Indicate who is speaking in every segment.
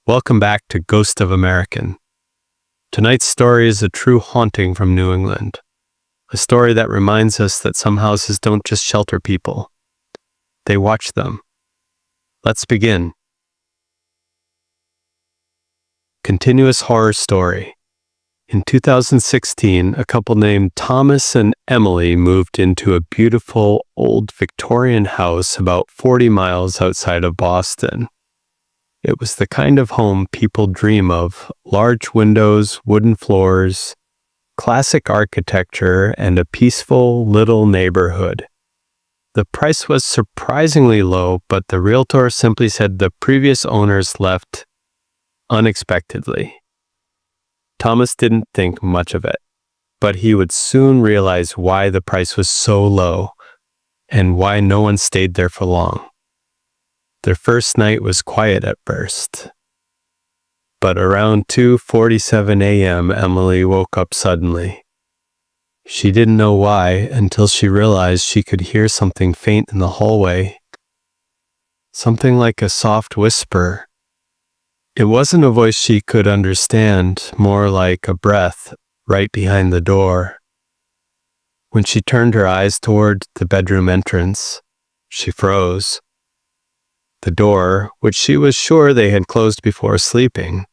Speaker 1: Welcome back to Ghost of American. Tonight's story is a true haunting from New England. A story that reminds us that some houses don't just shelter people. They watch them. Let's begin. Continuous horror story. In 2016, a couple named Thomas and Emily moved into a beautiful old Victorian house about 40 miles outside of Boston. It was the kind of home people dream of: large windows, wooden floors, classic architecture, and a peaceful little neighborhood. The price was surprisingly low, but the realtor simply said the previous owners left unexpectedly. Thomas didn't think much of it, but he would soon realize why the price was so low and why no one stayed there for long. Their first night was quiet at first, but around 2:47 a.m., Emily woke up suddenly. She didn't know why until she realized she could hear something faint in the hallway. Something like a soft whisper. It wasn't a voice she could understand, more like a breath right behind the door. When she turned her eyes toward the bedroom entrance, she froze. The door, which she was sure they had closed before sleeping,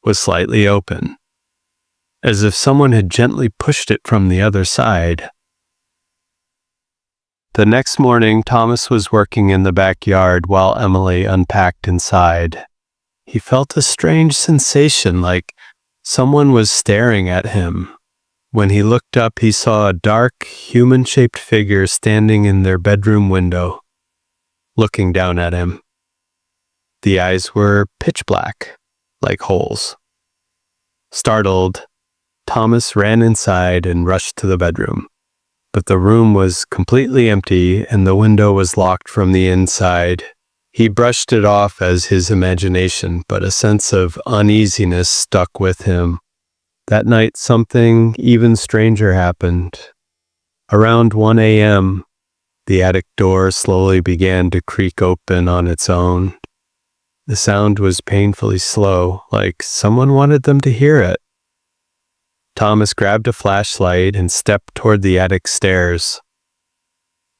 Speaker 1: was slightly open, as if someone had gently pushed it from the other side. The next morning, Thomas was working in the backyard while Emily unpacked inside. He felt a strange sensation, like someone was staring at him. When he looked up, he saw a dark, human-shaped figure standing in their bedroom window, looking down at him. The eyes were pitch black, like holes. Startled, Thomas ran inside and rushed to the bedroom. But the room was completely empty and the window was locked from the inside. He brushed it off as his imagination, but a sense of uneasiness stuck with him. That night, something even stranger happened. Around 1 a.m., the attic door slowly began to creak open on its own. The sound was painfully slow, like someone wanted them to hear it. Thomas grabbed a flashlight and stepped toward the attic stairs.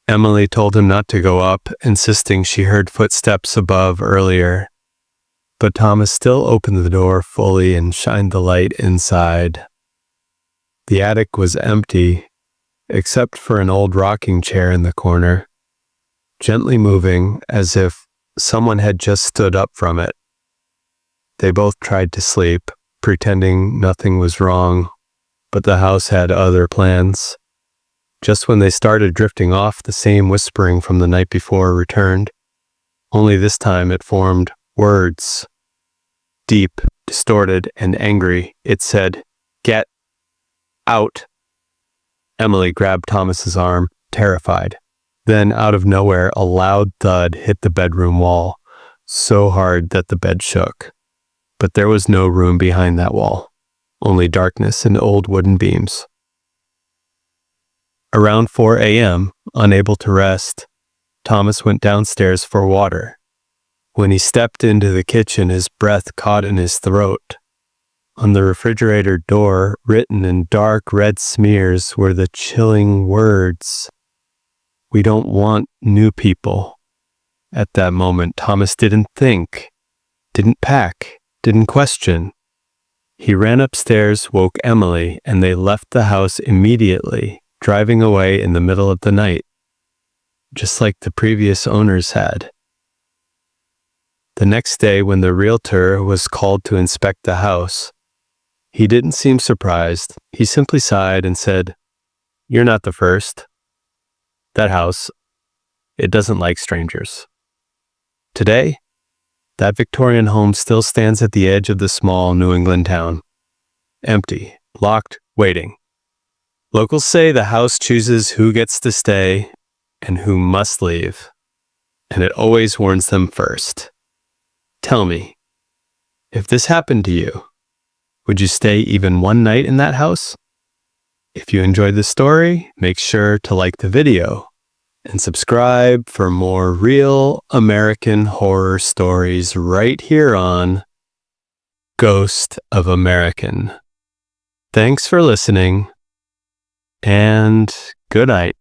Speaker 1: Emily told him not to go up, insisting she heard footsteps above earlier. But Thomas still opened the door fully and shined the light inside. The attic was empty, except for an old rocking chair in the corner, gently moving as if someone had just stood up from it. They both tried to sleep, pretending nothing was wrong, but the house had other plans. Just when they started drifting off, the same whispering from the night before returned. Only this time it formed words. Deep, distorted, and angry, it said, "Get out." Emily grabbed Thomas's arm, terrified. Then, out of nowhere, a loud thud hit the bedroom wall, so hard that the bed shook. But there was no room behind that wall, only darkness and old wooden beams. Around 4 a.m., unable to rest, Thomas went downstairs for water. When he stepped into the kitchen, his breath caught in his throat. On the refrigerator door, written in dark red smears, were the chilling words, "We don't want new people." At that moment, Thomas didn't think, didn't pack, didn't question. He ran upstairs, woke Emily, and they left the house immediately, driving away in the middle of the night, just like the previous owners had. The next day, when the realtor was called to inspect the house, he didn't seem surprised. He simply sighed and said, "You're not the first. That house, it doesn't like strangers." Today, that Victorian home still stands at the edge of the small New England town. Empty, locked, waiting. Locals say the house chooses who gets to stay and who must leave, and it always warns them first. Tell me, if this happened to you, would you stay even one night in that house? If you enjoyed the story, make sure to like the video and subscribe for more real American horror stories right here on Ghost of American. Thanks for listening, and good night.